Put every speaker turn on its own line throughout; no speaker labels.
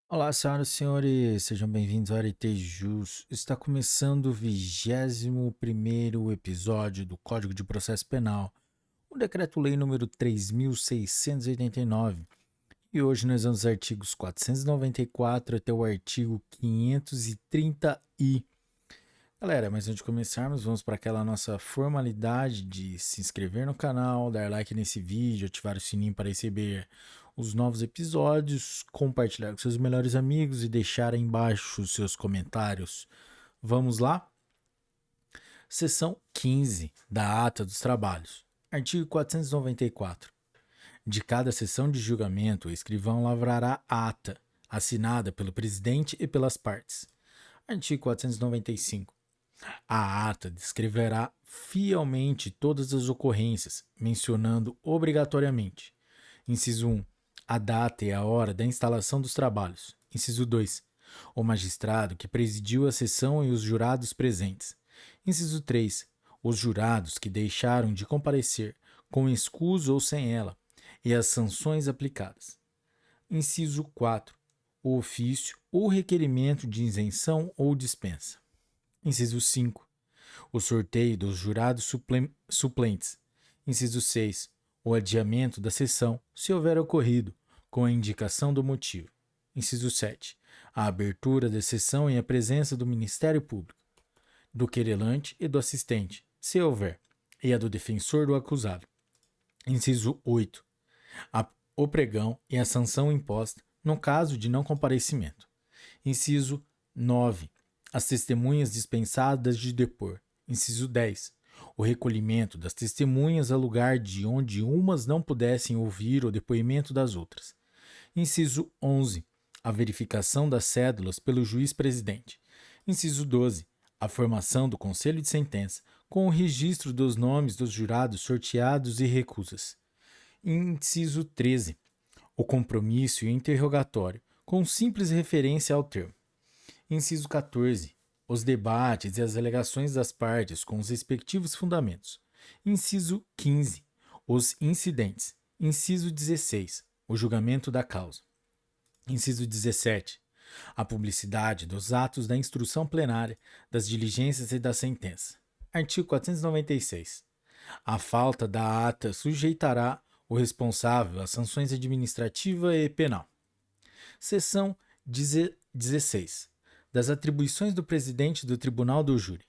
Olá, senhoras e senhores, sejam bem-vindos ao Arete Jus. Está começando o 21º episódio do Código de Processo Penal, o Decreto-Lei número 3.689. E hoje nós vamos dos artigos 494 até o artigo 530-I. Galera, mas antes de começarmos, vamos para aquela nossa formalidade de se inscrever no canal, dar like nesse vídeo, ativar o sininho para receber os novos episódios, compartilhar com seus melhores amigos e deixar aí embaixo os seus comentários. Vamos lá? Seção 15 da Ata dos Trabalhos. Artigo 494. De cada sessão de julgamento, o escrivão lavrará ata, assinada pelo presidente e pelas partes. Artigo 495. A ata descreverá fielmente todas as ocorrências, mencionando obrigatoriamente: inciso 1, a data e a hora da instalação dos trabalhos. Inciso 2, o magistrado que presidiu a sessão e os jurados presentes. Inciso 3, os jurados que deixaram de comparecer, com escuso ou sem ela, e as sanções aplicadas. Inciso 4, o ofício ou requerimento de isenção ou dispensa. Inciso 5, o sorteio dos jurados suplentes. Inciso 6, o adiamento da sessão, se houver ocorrido, com a indicação do motivo. Inciso 7, a abertura da sessão em a presença do Ministério Público, do querelante e do assistente, se houver, e a do defensor do acusado. Inciso 8, o pregão e a sanção imposta no caso de não comparecimento. Inciso 9, as testemunhas dispensadas de depor. Inciso 10, o recolhimento das testemunhas a lugar de onde umas não pudessem ouvir o depoimento das outras. Inciso 11, a verificação das cédulas pelo juiz-presidente. Inciso 12, a formação do conselho de sentença, com o registro dos nomes dos jurados sorteados e recusas. Inciso 13, o compromisso e o interrogatório, com simples referência ao termo. Inciso 14, os debates e as alegações das partes com os respectivos fundamentos. Inciso 15, os incidentes. Inciso 16, o julgamento da causa. Inciso 17, a publicidade dos atos da instrução plenária, das diligências e da sentença. Artigo 496. A falta da ata sujeitará o responsável a sanções administrativa e penal. Seção 16. Das atribuições do presidente do Tribunal do Júri.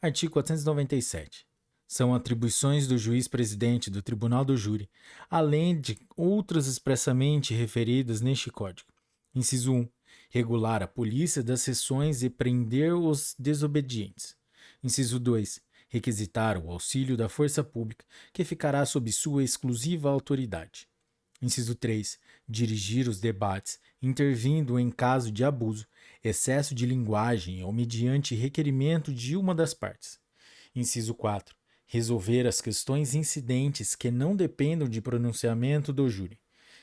Artigo 497. São atribuições do juiz-presidente do Tribunal do Júri, além de outras expressamente referidas neste Código. Inciso 1. Regular a polícia das sessões e prender os desobedientes. Inciso 2. Requisitar o auxílio da força pública, que ficará sob sua exclusiva autoridade. Inciso 3. Dirigir os debates, intervindo em caso de abuso, excesso de linguagem ou mediante requerimento de uma das partes. Inciso 4. Resolver as questões incidentes que não dependam de pronunciamento do júri.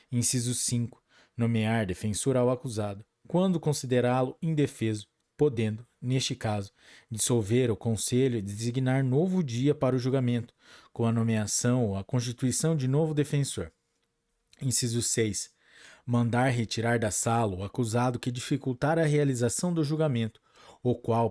Inciso 5. Nomear defensor ao acusado, quando considerá-lo indefeso, podendo, neste caso, dissolver o conselho e designar novo dia para o julgamento, com a nomeação ou a constituição de novo defensor. Inciso 6. Mandar retirar da sala o acusado que dificultar a realização do julgamento, o qual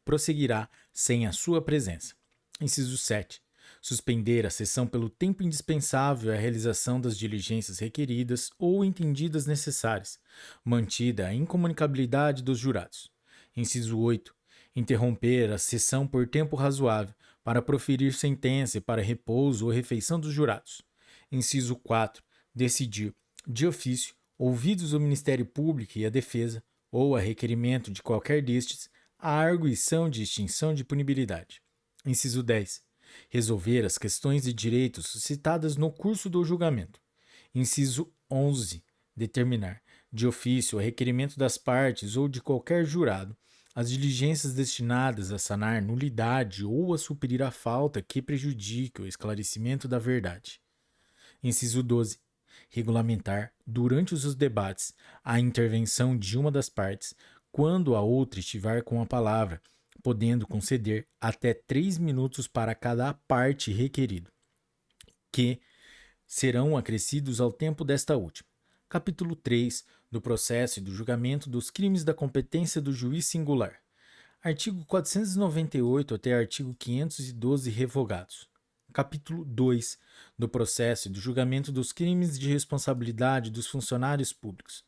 prosseguirá sem a sua presença. Inciso 7. Suspender a sessão pelo tempo indispensável à realização das diligências requeridas ou entendidas necessárias, mantida a incomunicabilidade dos jurados. Inciso 8. Interromper a sessão por tempo razoável para proferir sentença e para repouso ou refeição dos jurados. Inciso 4. Decidir, de ofício, ouvidos o Ministério Público e a defesa, ou a requerimento de qualquer destes, a arguição de extinção de punibilidade. Inciso 10. Resolver as questões de direitos suscitadas no curso do julgamento. Inciso 11. Determinar, de ofício, a requerimento das partes ou de qualquer jurado, as diligências destinadas a sanar nulidade ou a suprir a falta que prejudique o esclarecimento da verdade. Inciso 12. Regulamentar, durante os debates, a intervenção de uma das partes, quando a outra estiver com a palavra, podendo conceder até 3 minutos para cada parte requerido, que serão acrescidos ao tempo desta última. Capítulo 3 do processo e do julgamento dos crimes da competência do juiz singular. Artigo 498 até artigo 512 revogados. Capítulo 2 do processo e do julgamento dos crimes de responsabilidade dos funcionários públicos.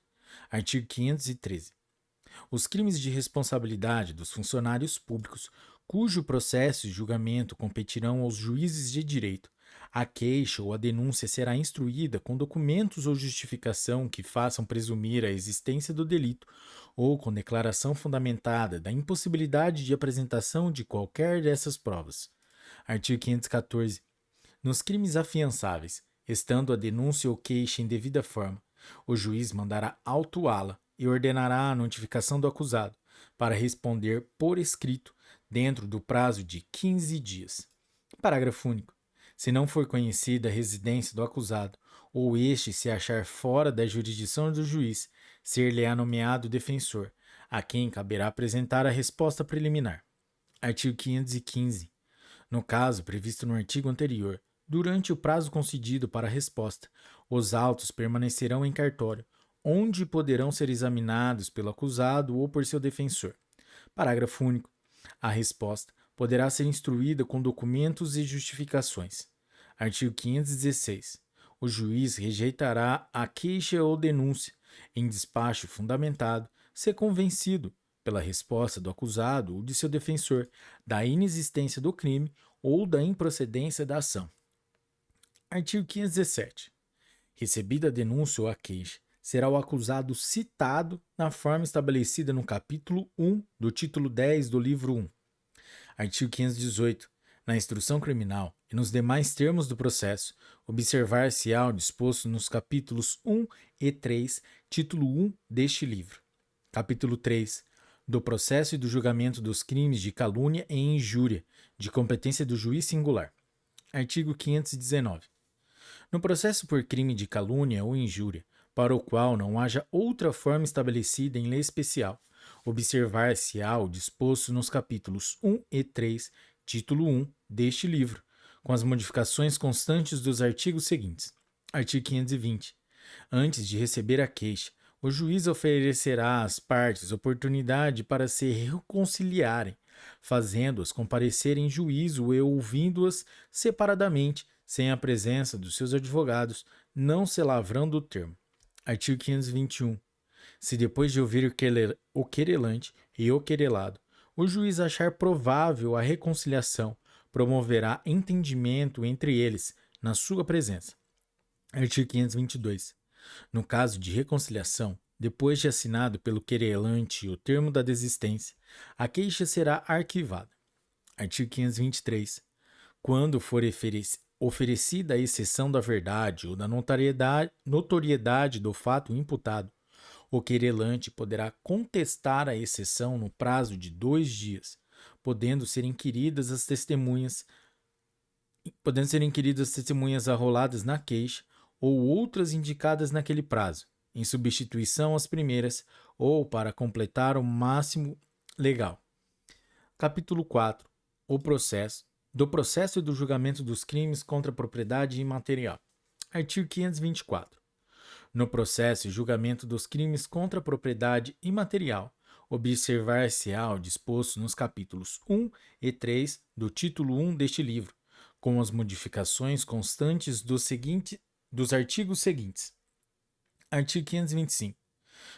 Artigo 513. Os crimes de responsabilidade dos funcionários públicos, cujo processo e julgamento competirão aos juízes de direito. A queixa ou a denúncia será instruída com documentos ou justificação que façam presumir a existência do delito ou com declaração fundamentada da impossibilidade de apresentação de qualquer dessas provas. Artigo 514. Nos crimes afiançáveis, estando a denúncia ou queixa em devida forma, o juiz mandará autuá-la e ordenará a notificação do acusado, para responder por escrito, dentro do prazo de 15 dias. Parágrafo único. Se não for conhecida a residência do acusado, ou este se achar fora da jurisdição do juiz, ser-lhe-á nomeado defensor, a quem caberá apresentar a resposta preliminar. Artigo 515. No caso previsto no artigo anterior, durante o prazo concedido para a resposta, os autos permanecerão em cartório, onde poderão ser examinados pelo acusado ou por seu defensor. Parágrafo único. A resposta poderá ser instruída com documentos e justificações. Artigo 516. O juiz rejeitará a queixa ou denúncia, em despacho fundamentado, se convencido, pela resposta do acusado ou de seu defensor, da inexistência do crime ou da improcedência da ação. Artigo 517. Recebida a denúncia ou a queixa, será o acusado citado na forma estabelecida no capítulo 1 do título 10 do livro 1. Artigo 518. Na instrução criminal e nos demais termos do processo, observar-se-á o disposto nos capítulos 1 e 3, título 1 deste livro. Capítulo 3. Do processo e do julgamento dos crimes de calúnia e injúria, de competência do juiz singular. Artigo 519. No processo por crime de calúnia ou injúria, para o qual não haja outra forma estabelecida em lei especial, observar-se-á o disposto nos capítulos 1 e 3, título 1 deste livro, com as modificações constantes dos artigos seguintes. Artigo 520. Antes de receber a queixa, o juiz oferecerá às partes oportunidade para se reconciliarem, fazendo-as comparecer em juízo e ouvindo-as separadamente, sem a presença dos seus advogados, não se lavrando o termo. Artigo 521. Se depois de ouvir o querelante e o querelado, o juiz achar provável a reconciliação, promoverá entendimento entre eles, na sua presença. Artigo 522. No caso de reconciliação, depois de assinado pelo querelante o termo da desistência, a queixa será arquivada. Artigo 523. Quando for oferecida a exceção da verdade ou da notoriedade do fato imputado, o querelante poderá contestar a exceção no prazo de 2 dias, podendo ser inquiridas as testemunhas arroladas na queixa ou outras indicadas naquele prazo, em substituição às primeiras ou para completar o máximo legal. Capítulo 4. Do processo e do julgamento dos crimes contra a propriedade imaterial. Artigo 524. No processo e julgamento dos crimes contra a propriedade imaterial, observar-se-á o disposto nos capítulos 1 e 3 do título 1 deste livro, com as modificações constantes dos artigos seguintes. Artigo 525.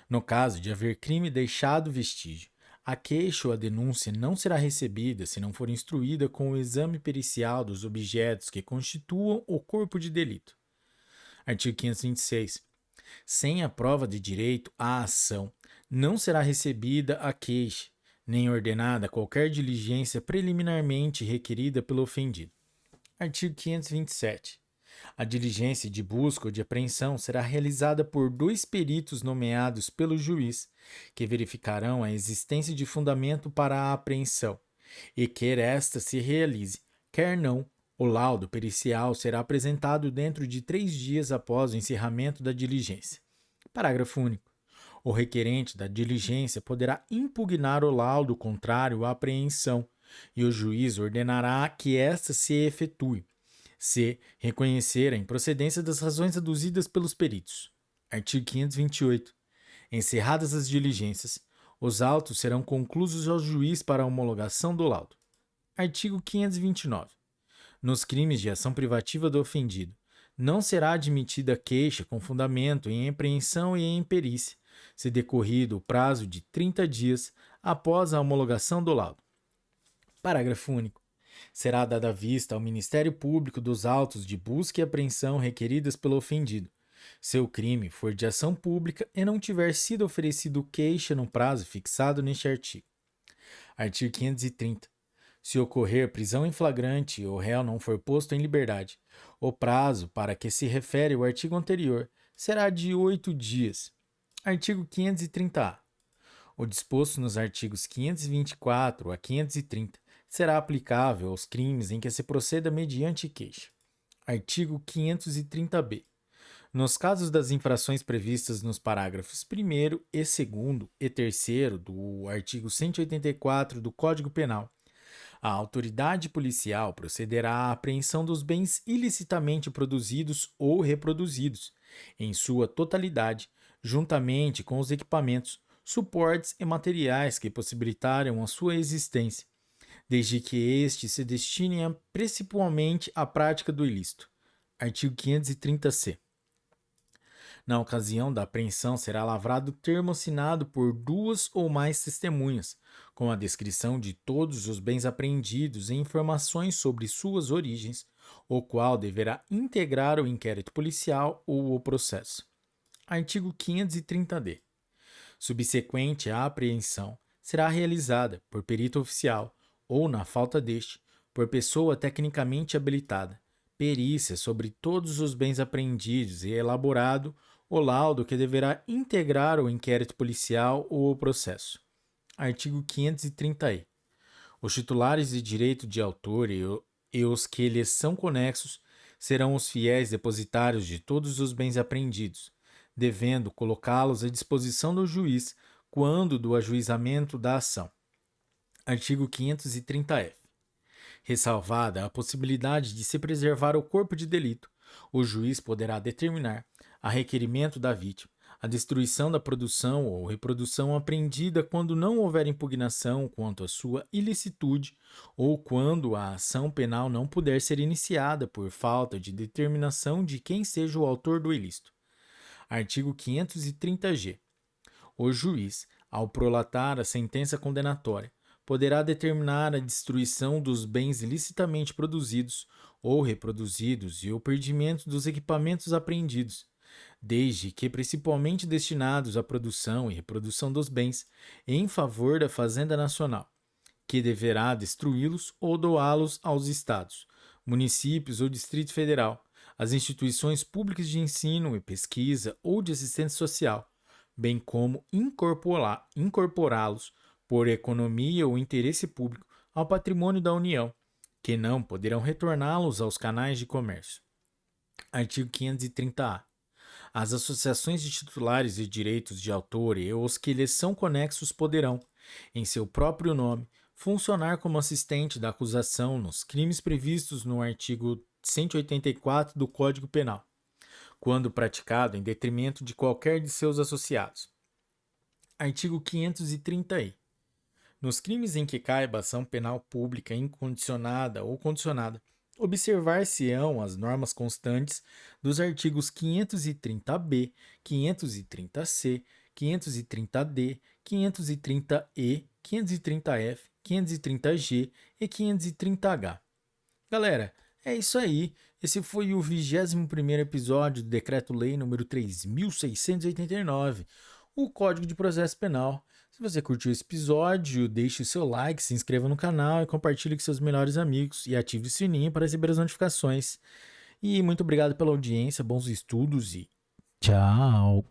No caso de haver crime deixado vestígio, a queixa ou a denúncia não será recebida se não for instruída com o exame pericial dos objetos que constituam o corpo de delito. Artigo 526. Sem a prova de direito à ação, não será recebida a queixa, nem ordenada qualquer diligência preliminarmente requerida pelo ofendido. Artigo 527. A diligência de busca ou de apreensão será realizada por 2 peritos nomeados pelo juiz, que verificarão a existência de fundamento para a apreensão, e quer esta se realize, quer não, o laudo pericial será apresentado dentro de 3 dias após o encerramento da diligência. Parágrafo único. O requerente da diligência poderá impugnar o laudo contrário à apreensão, e o juiz ordenará que esta se efetue, se reconhecer a improcedência das razões aduzidas pelos peritos. Artigo 528. Encerradas as diligências, os autos serão conclusos ao juiz para a homologação do laudo. Artigo 529. Nos crimes de ação privativa do ofendido, não será admitida queixa com fundamento em apreensão e em perícia, se decorrido o prazo de 30 dias após a homologação do laudo. Parágrafo único. Será dada vista ao Ministério Público dos autos de busca e apreensão requeridas pelo ofendido, se o crime for de ação pública e não tiver sido oferecido queixa no prazo fixado neste artigo. Artigo 530. Se ocorrer prisão em flagrante e o réu não for posto em liberdade, o prazo para que se refere o artigo anterior será de 8 dias. Artigo 530-A. O disposto nos artigos 524 a 530 será aplicável aos crimes em que se proceda mediante queixa. Artigo 530-B. Nos casos das infrações previstas nos parágrafos 1º e 2º e 3º do artigo 184 do Código Penal, a autoridade policial procederá à apreensão dos bens ilicitamente produzidos ou reproduzidos, em sua totalidade, juntamente com os equipamentos, suportes e materiais que possibilitaram a sua existência, desde que estes se destinem principalmente à prática do ilícito. Artigo 530-C. Na ocasião da apreensão será lavrado termo assinado por 2 ou mais testemunhas, com a descrição de todos os bens apreendidos e informações sobre suas origens, o qual deverá integrar o inquérito policial ou o processo. Artigo 530-D. Subsequente à apreensão, será realizada, por perito oficial, ou, na falta deste, por pessoa tecnicamente habilitada, perícia sobre todos os bens apreendidos e elaborado o laudo que deverá integrar o inquérito policial ou o processo. Artigo 530-E. Os titulares de direito de autor e os que lhes são conexos serão os fiéis depositários de todos os bens apreendidos, devendo colocá-los à disposição do juiz quando do ajuizamento da ação. Artigo 530-F. Ressalvada a possibilidade de se preservar o corpo de delito, o juiz poderá determinar, a requerimento da vítima, a destruição da produção ou reprodução apreendida quando não houver impugnação quanto à sua ilicitude ou quando a ação penal não puder ser iniciada por falta de determinação de quem seja o autor do ilícito. Artigo 530-G. O juiz, ao prolatar a sentença condenatória, poderá determinar a destruição dos bens ilicitamente produzidos ou reproduzidos e o perdimento dos equipamentos apreendidos, desde que principalmente destinados à produção e reprodução dos bens, em favor da Fazenda Nacional, que deverá destruí-los ou doá-los aos estados, municípios ou Distrito Federal, às instituições públicas de ensino e pesquisa ou de assistência social, bem como incorporá-los por economia ou interesse público ao patrimônio da União, que não poderão retorná-los aos canais de comércio. Artigo 530-A. As associações de titulares de direitos de autor e os que lhes são conexos poderão, em seu próprio nome, funcionar como assistente da acusação nos crimes previstos no artigo 184 do Código Penal, quando praticado em detrimento de qualquer de seus associados. Artigo 530-I. Nos crimes em que caiba ação penal pública incondicionada ou condicionada, observar-se-ão as normas constantes dos artigos 530-B, 530-C, 530-D, 530-E, 530-F, 530-G e 530-H. Galera, é isso aí. Esse foi o 21º episódio do Decreto-Lei número 3.689, o Código de Processo Penal. Se você curtiu esse episódio, deixe o seu like, se inscreva no canal e compartilhe com seus melhores amigos e ative o sininho para receber as notificações. E muito obrigado pela audiência, bons estudos e tchau!